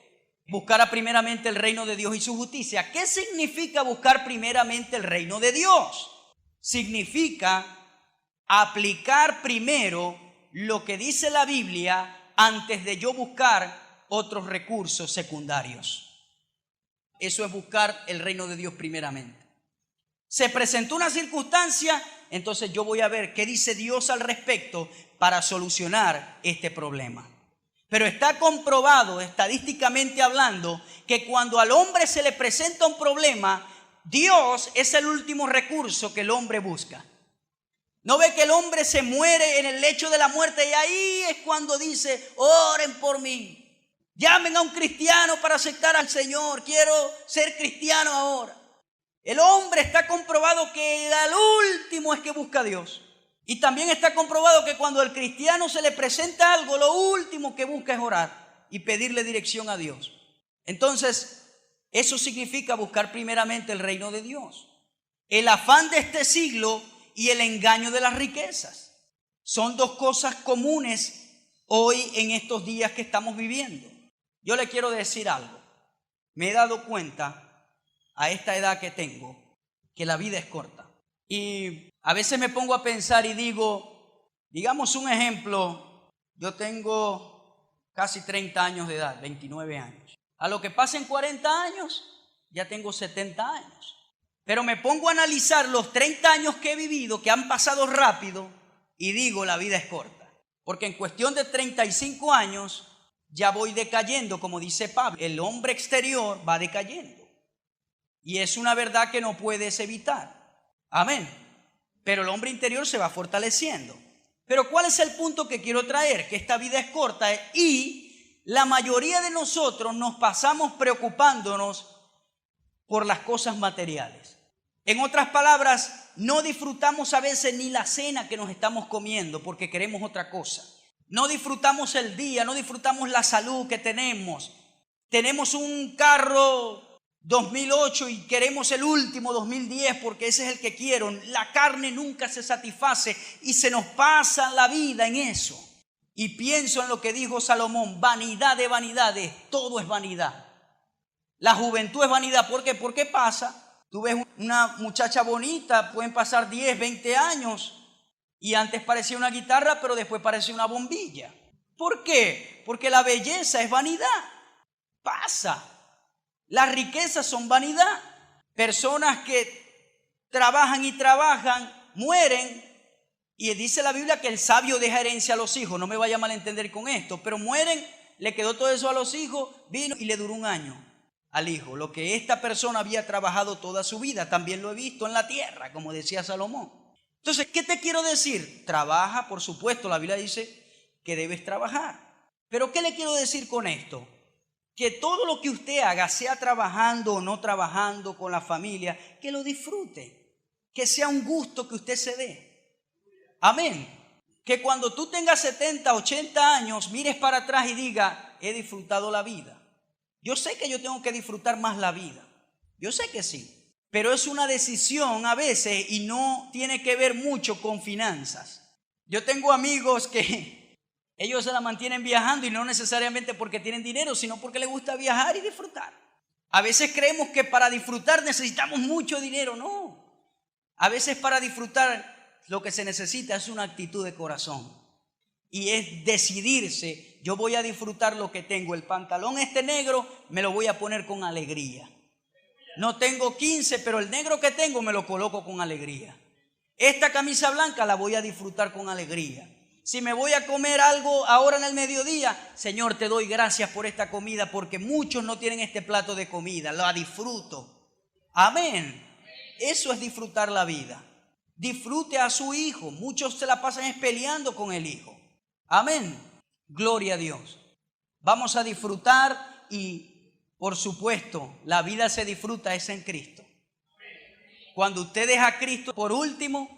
buscara primeramente el reino de Dios y su justicia. ¿Qué significa buscar primeramente el reino de Dios? Significa aplicar primero lo que dice la Biblia antes de yo buscar otros recursos secundarios. Eso es buscar el reino de Dios primeramente. Se presentó una circunstancia, entonces yo voy a ver qué dice Dios al respecto para solucionar este problema. Pero está comprobado, estadísticamente hablando, que cuando al hombre se le presenta un problema, Dios es el último recurso que el hombre busca. ¿No ve que el hombre se muere en el lecho de la muerte y ahí es cuando dice, oren por mí? Llamen a un cristiano para aceptar al Señor. Quiero ser cristiano ahora. El hombre está comprobado que al último es que busca a Dios. Y también está comprobado que cuando al cristiano se le presenta algo, lo último que busca es orar y pedirle dirección a Dios. Entonces, eso significa buscar primeramente el reino de Dios. El afán de este siglo y el engaño de las riquezas son dos cosas comunes hoy en estos días que estamos viviendo. Yo le quiero decir algo. Me he dado cuenta a esta edad que tengo que la vida es corta. Y a veces me pongo a pensar y digo, digamos un ejemplo, yo tengo casi 30 años de edad, 29 años. A lo que pasen 40 años, ya tengo 70 años. Pero me pongo a analizar los 30 años que he vivido, que han pasado rápido, y digo, la vida es corta. Porque en cuestión de 35 años, ya voy decayendo, como dice Pablo. El hombre exterior va decayendo. Y es una verdad que no puedes evitar. Amén. Pero el hombre interior se va fortaleciendo. Pero ¿cuál es el punto que quiero traer? Que esta vida es corta y la mayoría de nosotros nos pasamos preocupándonos por las cosas materiales. En otras palabras, no disfrutamos a veces ni la cena que nos estamos comiendo porque queremos otra cosa. No disfrutamos el día, no disfrutamos la salud que tenemos. Tenemos un carro 2008 y queremos el último 2010 porque ese es el que quiero. La carne nunca se satisface y se nos pasa la vida en eso. Y pienso en lo que dijo Salomón, vanidad de vanidades, todo es vanidad. La juventud es vanidad. ¿Por qué? Porque pasa. Tú ves una muchacha bonita, pueden pasar 10, 20 años y antes parecía una guitarra, pero después parecía una bombilla. ¿Por qué? Porque la belleza es vanidad. Pasa. Las riquezas son vanidad. Personas que trabajan y trabajan, mueren. Y dice la Biblia que el sabio deja herencia a los hijos. No me vaya a malentender con esto. Pero mueren, le quedó todo eso a los hijos, vino y le duró un año al hijo. Lo que esta persona había trabajado toda su vida. También lo he visto en la tierra, como decía Salomón. Entonces, ¿qué te quiero decir? Trabaja, por supuesto. La Biblia dice que debes trabajar. Pero ¿qué le quiero decir con esto? Que todo lo que usted haga, sea trabajando o no trabajando con la familia, que lo disfrute, que sea un gusto que usted se dé. Amén. Que cuando tú tengas 70, 80 años, mires para atrás y digas, he disfrutado la vida. Yo sé que yo tengo que disfrutar más la vida. Yo sé que sí. Pero es una decisión a veces y no tiene que ver mucho con finanzas. Yo tengo amigos que ellos se la mantienen viajando y no necesariamente porque tienen dinero, sino porque les gusta viajar y disfrutar. A veces creemos que para disfrutar necesitamos mucho dinero. No. A veces para disfrutar lo que se necesita es una actitud de corazón. Y es decidirse, yo voy a disfrutar lo que tengo. El pantalón este negro me lo voy a poner con alegría. No tengo 15, pero el negro que tengo me lo coloco con alegría. Esta camisa blanca la voy a disfrutar con alegría. Si me voy a comer algo ahora en el mediodía, Señor, te doy gracias por esta comida porque muchos no tienen este plato de comida. La disfruto. Amén. Eso es disfrutar la vida. Disfrute a su hijo. Muchos se la pasan peleando con el hijo. Amén. Gloria a Dios. Vamos a disfrutar y, por supuesto, la vida se disfruta es en Cristo. Cuando usted deja a Cristo por último,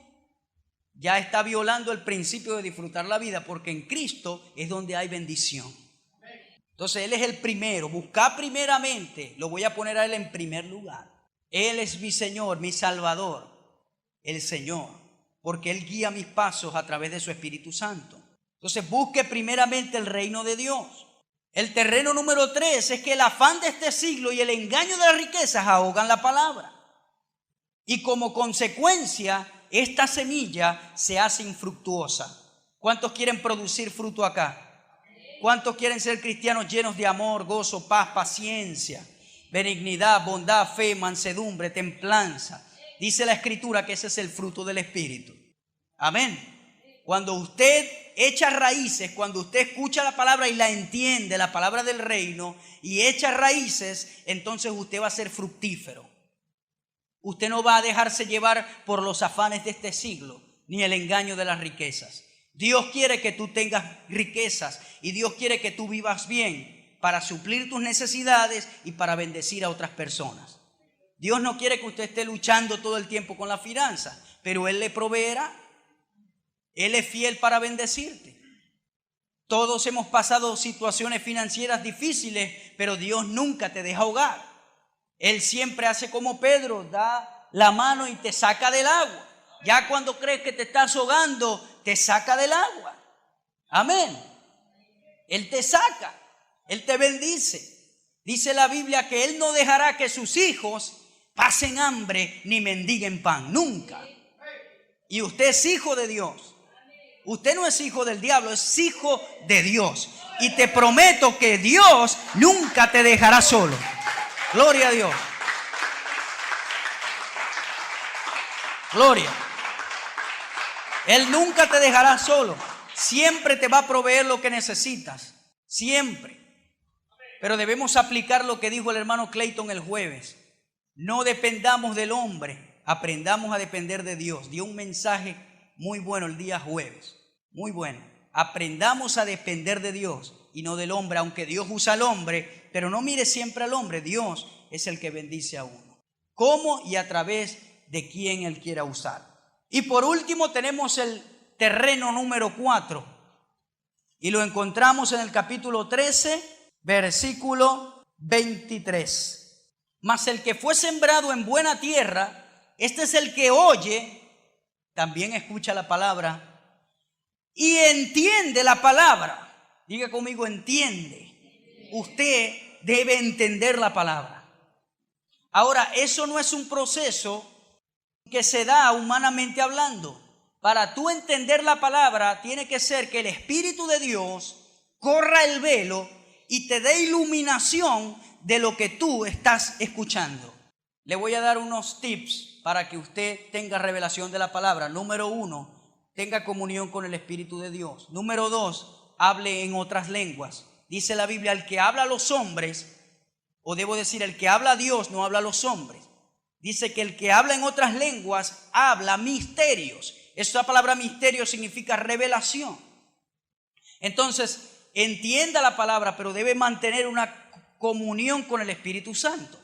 ya está violando el principio de disfrutar la vida, porque en Cristo es donde hay bendición. Entonces Él es el primero. Buscar primeramente, lo voy a poner a Él en primer lugar. Él es mi Señor, mi Salvador, el Señor, porque Él guía mis pasos a través de su Espíritu Santo. Entonces busque primeramente el reino de Dios. El terreno número 3 es que el afán de este siglo y el engaño de las riquezas ahogan la palabra. Y como consecuencia, esta semilla se hace infructuosa. ¿Cuántos quieren producir fruto acá? ¿Cuántos quieren ser cristianos llenos de amor, gozo, paz, paciencia, benignidad, bondad, fe, mansedumbre, templanza? Dice la Escritura que ese es el fruto del Espíritu. Amén. Cuando usted echa raíces, cuando usted escucha la palabra y la entiende, la palabra del reino, y echa raíces, entonces usted va a ser fructífero. Usted no va a dejarse llevar por los afanes de este siglo, ni el engaño de las riquezas. Dios quiere que tú tengas riquezas y Dios quiere que tú vivas bien para suplir tus necesidades y para bendecir a otras personas. Dios no quiere que usted esté luchando todo el tiempo con la finanza, pero Él le proveerá. Él es fiel para bendecirte. Todos hemos pasado situaciones financieras difíciles, pero Dios nunca te deja ahogar. Él siempre hace como Pedro, da la mano y te saca del agua. Ya cuando crees que te estás ahogando, te saca del agua. Amén. Él te saca, Él te bendice. Dice la Biblia que Él no dejará que sus hijos pasen hambre ni mendiguen pan, nunca. Y usted es hijo de Dios. Usted no es hijo del diablo, es hijo de Dios. Y te prometo que Dios nunca te dejará solo. Gloria a Dios. Gloria. Él nunca te dejará solo. Siempre te va a proveer lo que necesitas. Siempre. Pero debemos aplicar lo que dijo el hermano Clayton el jueves. No dependamos del hombre, aprendamos a depender de Dios. Dio un mensaje muy bueno el día jueves. Muy bueno. Aprendamos a depender de Dios y no del hombre, aunque Dios usa al hombre, pero no mire siempre al hombre. Dios es el que bendice a uno. ¿Cómo y a través de quién Él quiera usar? Y por último tenemos el terreno número 4 y lo encontramos en el capítulo 13, versículo 23. Mas el que fue sembrado en buena tierra, este es el que oye, también escucha la palabra y entiende la palabra. Diga conmigo, entiende. Usted debe entender la palabra. Ahora, eso no es un proceso que se da humanamente hablando. Para tú entender la palabra, tiene que ser que el Espíritu de Dios corra el velo y te dé iluminación de lo que tú estás escuchando. Le voy a dar unos tips para que usted tenga revelación de la palabra. Número 1, tenga comunión con el Espíritu de Dios. Número 2, hable en otras lenguas. Dice la Biblia, el que habla a los hombres, o debo decir, el que habla a Dios no habla a los hombres. Dice que el que habla en otras lenguas habla misterios. Esta palabra misterio significa revelación. Entonces, entienda la palabra, pero debe mantener una comunión con el Espíritu Santo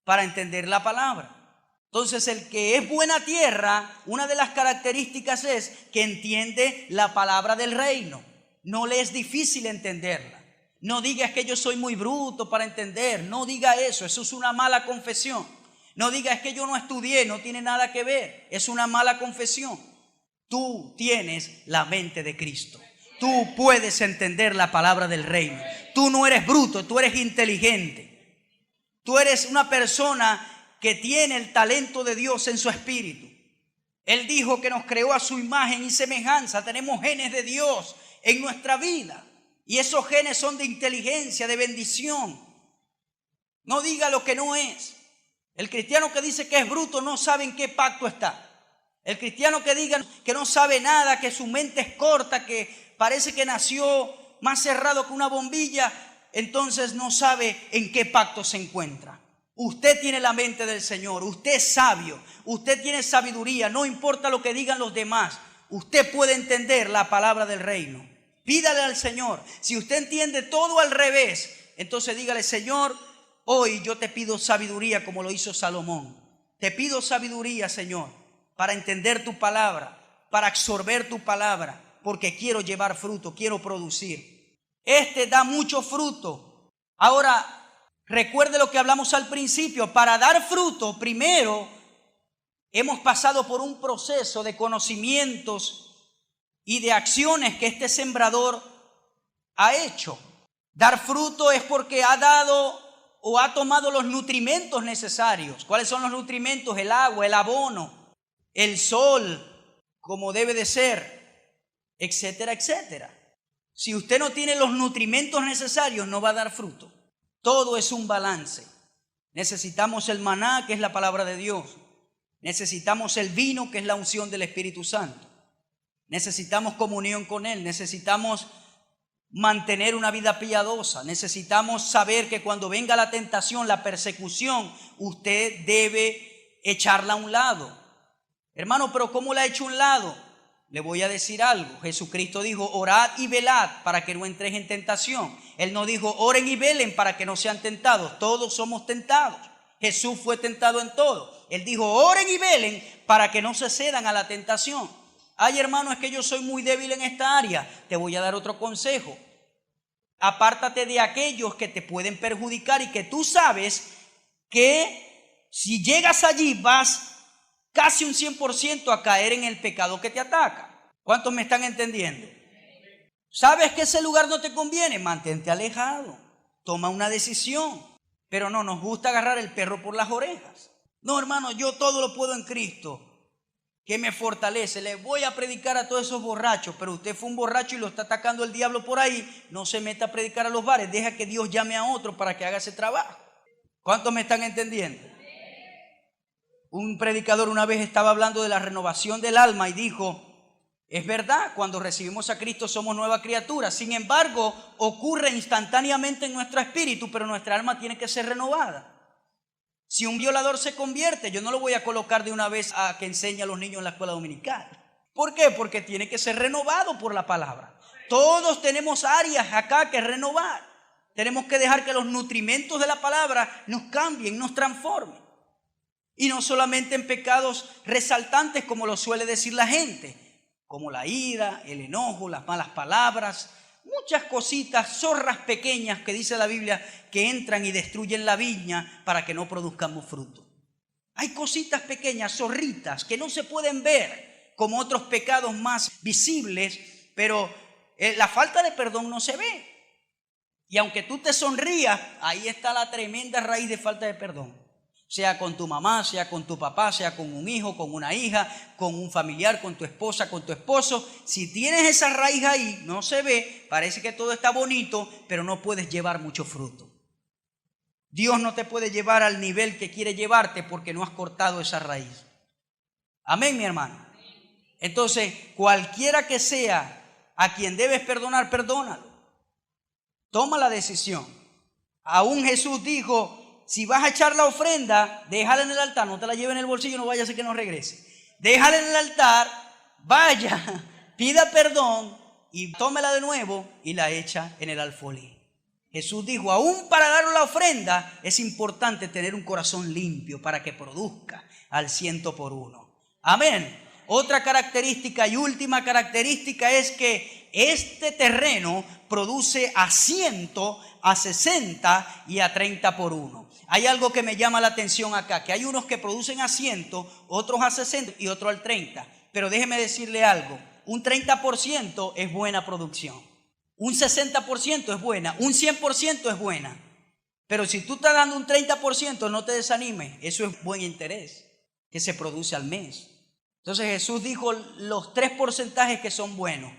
para entender la palabra. Entonces, el que es buena tierra, una de las características es que entiende la palabra del reino. No le es difícil entenderla. No digas que yo soy muy bruto para entender. No diga eso, eso es una mala confesión. No digas que yo no estudié, no tiene nada que ver. Es una mala confesión. Tú tienes la mente de Cristo. Tú puedes entender la palabra del reino. Tú no eres bruto, tú eres inteligente. Tú eres una persona que tiene el talento de Dios en su espíritu. Él dijo que nos creó a su imagen y semejanza. Tenemos genes de Dios en nuestra vida. Y esos genes son de inteligencia, de bendición. No diga lo que no es. El cristiano que dice que es bruto no sabe en qué pacto está. El cristiano que diga que no sabe nada, que su mente es corta, que parece que nació más cerrado que una bombilla, entonces no sabe en qué pacto se encuentra. Usted tiene la mente del Señor, usted es sabio, usted tiene sabiduría, no importa lo que digan los demás, usted puede entender la palabra del reino. Pídale al Señor. Si usted entiende todo al revés, entonces dígale, Señor, hoy yo te pido sabiduría como lo hizo Salomón. Te pido sabiduría, Señor, para entender tu palabra, para absorber tu palabra, porque quiero llevar fruto, quiero producir. Este da mucho fruto. Ahora, recuerde lo que hablamos al principio. Para dar fruto, primero hemos pasado por un proceso de conocimientos y de acciones que este sembrador ha hecho. Dar fruto es porque ha dado o ha tomado los nutrimentos necesarios. ¿Cuáles son los nutrimentos? El agua, el abono, el sol, como debe de ser, etcétera, etcétera. Si usted no tiene los nutrimentos necesarios, no va a dar fruto. Todo es un balance. Necesitamos el maná, que es la palabra de Dios. Necesitamos el vino, que es la unción del Espíritu Santo. necesitamos comunión con Él, necesitamos mantener una vida piadosa, necesitamos saber que cuando venga la tentación, la persecución, usted debe echarla a un lado. Hermano, pero ¿cómo la echo a un lado? Le voy a decir algo. Jesucristo dijo, orad y velad para que no entréis en tentación. Él no dijo, oren y velen para que no sean tentados. Todos somos tentados. Jesús fue tentado en todo. Él dijo, oren y velen para que no se cedan a la tentación. Ay, hermano, es que yo soy muy débil en esta área. Te voy a dar otro consejo. Apártate de aquellos que te pueden perjudicar y que tú sabes que si llegas allí vas casi un 100% a caer en el pecado que te ataca. ¿Cuántos me están entendiendo? ¿Sabes que ese lugar no te conviene? Mantente alejado. Toma una decisión. Pero no nos gusta agarrar el perro por las orejas. No, hermano, yo todo lo puedo en Cristo, que me fortalece. Le voy a predicar a todos esos borrachos, pero usted fue un borracho y lo está atacando el diablo por ahí. No se meta a predicar a los bares. Deja que Dios llame a otro para que haga ese trabajo. ¿Cuántos me están entendiendo? Un predicador una vez estaba hablando de la renovación del alma y dijo, es verdad, cuando recibimos a Cristo somos nueva criatura. Sin embargo, ocurre instantáneamente en nuestro espíritu, pero nuestra alma tiene que ser renovada. Si un violador se convierte, yo no lo voy a colocar de una vez a que enseñe a los niños en la escuela dominical. ¿Por qué? Porque tiene que ser renovado por la palabra. Todos tenemos áreas acá que renovar. Tenemos que dejar que los nutrimentos de la palabra nos cambien, nos transformen. Y no solamente en pecados resaltantes como lo suele decir la gente, como la ira, el enojo, las malas palabras, muchas cositas, zorras pequeñas que dice la Biblia que entran y destruyen la viña para que no produzcamos fruto. Hay cositas pequeñas, zorritas, que no se pueden ver como otros pecados más visibles, pero la falta de perdón no se ve. Y aunque tú te sonrías, ahí está la tremenda raíz de falta de perdón. Sea con tu mamá, sea con tu papá, sea con un hijo, con una hija, con un familiar, con tu esposa, con tu esposo. Si tienes esa raíz ahí, no se ve, parece que todo está bonito, pero no puedes llevar mucho fruto. Dios no te puede llevar al nivel que quiere llevarte porque no has cortado esa raíz. Amén, mi hermano. Entonces, cualquiera que sea a quien debes perdonar, perdónalo. Toma la decisión. Aún Jesús dijo, si vas a echar la ofrenda, déjala en el altar, no te la lleves en el bolsillo, no vaya a ser que no regrese. Déjala en el altar, vaya, pida perdón y tómela de nuevo y la echa en el alfolí. Jesús dijo, aún para dar la ofrenda es importante tener un corazón limpio para que produzca al 100%. Amén. Otra característica y última característica es que este terreno produce a 100, a 60 y a 30 por 1. Hay algo que me llama la atención acá, que hay unos que producen a 100, otros a 60 y otros al 30. Pero déjeme decirle algo, un 30% es buena producción, un 60% es buena, un 100% es buena. Pero si tú estás dando un 30%, no te desanimes, eso es buen interés que se produce al mes. Entonces Jesús dijo los 3 porcentajes que son buenos,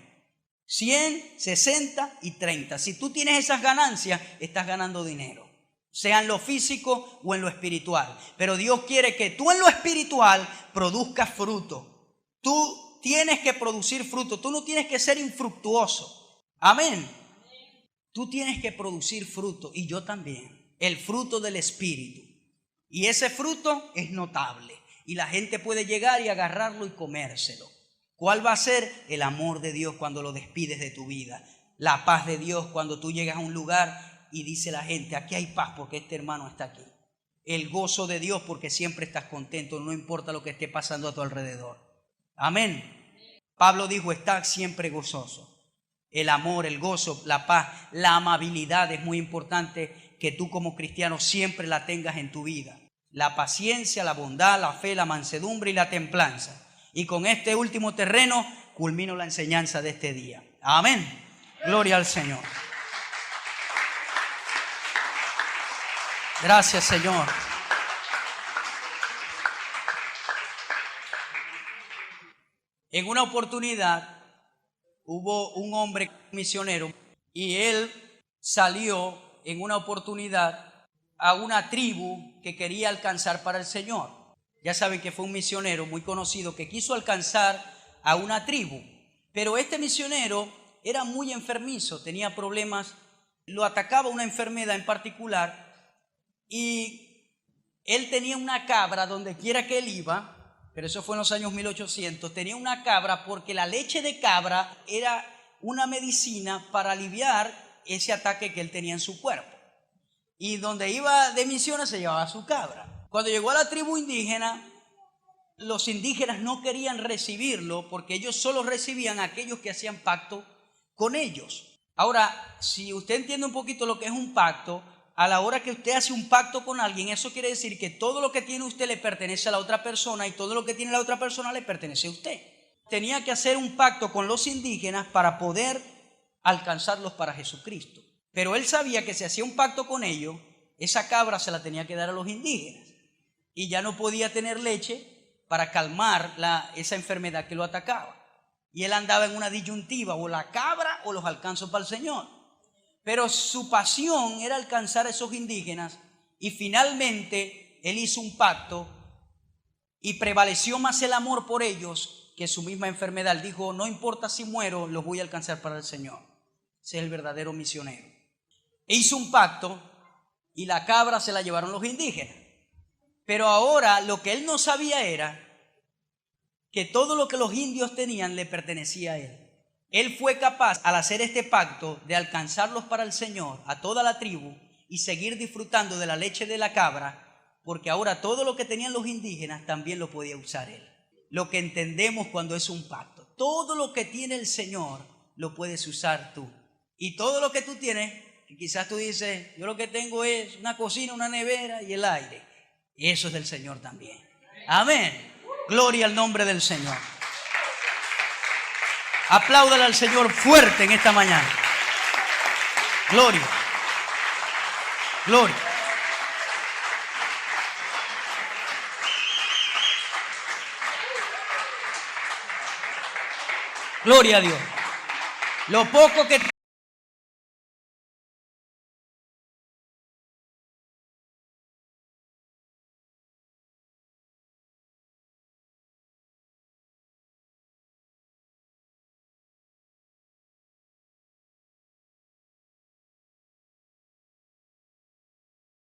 100, 60 y 30. Si tú tienes esas ganancias, estás ganando dinero, sea en lo físico o en lo espiritual. Pero Dios quiere que tú en lo espiritual produzcas fruto. Tú tienes que producir fruto, tú no tienes que ser infructuoso. Amén. Tú tienes que producir fruto y yo también, el fruto del Espíritu. Y ese fruto es notable. Y la gente puede llegar y agarrarlo y comérselo. ¿Cuál va a ser? El amor de Dios cuando lo despides de tu vida. La paz de Dios cuando tú llegas a un lugar y dice la gente, aquí hay paz porque este hermano está aquí. El gozo de Dios porque siempre estás contento, no importa lo que esté pasando a tu alrededor. Amén. Pablo dijo, estad siempre gozoso. El amor, el gozo, la paz, la amabilidad es muy importante que tú como cristiano siempre la tengas en tu vida. La paciencia, la bondad, la fe, la mansedumbre y la templanza. Y con este último terreno culmino la enseñanza de este día. Amén. Gloria al Señor. Gracias, Señor. En una oportunidad hubo un hombre misionero y él salió en una oportunidad a una tribu que quería alcanzar para el Señor. Ya saben que fue un misionero muy conocido que quiso alcanzar a una tribu Pero este misionero era muy enfermizo, tenía problemas, lo atacaba una enfermedad en particular y él tenía una cabra donde quiera que él iba, pero eso fue en los años 1800, tenía una cabra porque la leche de cabra era una medicina para aliviar ese ataque que él tenía en su cuerpo. Y donde iba de misiones se llevaba su cabra. Cuando llegó a la tribu indígena, los indígenas no querían recibirlo porque ellos solo recibían a aquellos que hacían pacto con ellos. Ahora, si usted entiende un poquito lo que es un pacto, a la hora que usted hace un pacto con alguien, eso quiere decir que todo lo que tiene usted le pertenece a la otra persona y todo lo que tiene la otra persona le pertenece a usted. Tenía que hacer un pacto con los indígenas para poder alcanzarlos para Jesucristo. Pero él sabía que si hacía un pacto con ellos, esa cabra se la tenía que dar a los indígenas y ya no podía tener leche para calmar esa enfermedad que lo atacaba. Y él andaba en una disyuntiva, o la cabra o los alcanzo para el Señor. Pero su pasión era alcanzar a esos indígenas y finalmente él hizo un pacto y prevaleció más el amor por ellos que su misma enfermedad. Él dijo, no importa si muero, los voy a alcanzar para el Señor. Ese es el verdadero misionero. E hizo un pacto y la cabra se la llevaron los indígenas. Pero ahora lo que él no sabía era que todo lo que los indios tenían le pertenecía a él. Él fue capaz, al hacer este pacto, de alcanzarlos para el Señor, a toda la tribu, y seguir disfrutando de la leche de la cabra, porque ahora todo lo que tenían los indígenas también lo podía usar él. Lo que entendemos cuando es un pacto. Todo lo que tiene el Señor lo puedes usar tú. Y todo lo que tú tienes, que quizás tú dices, yo lo que tengo es una cocina, una nevera y el aire. Eso es del Señor también. Amén. Gloria al nombre del Señor. Apláudale al Señor fuerte en esta mañana. Gloria. Gloria. Gloria a Dios. Lo poco que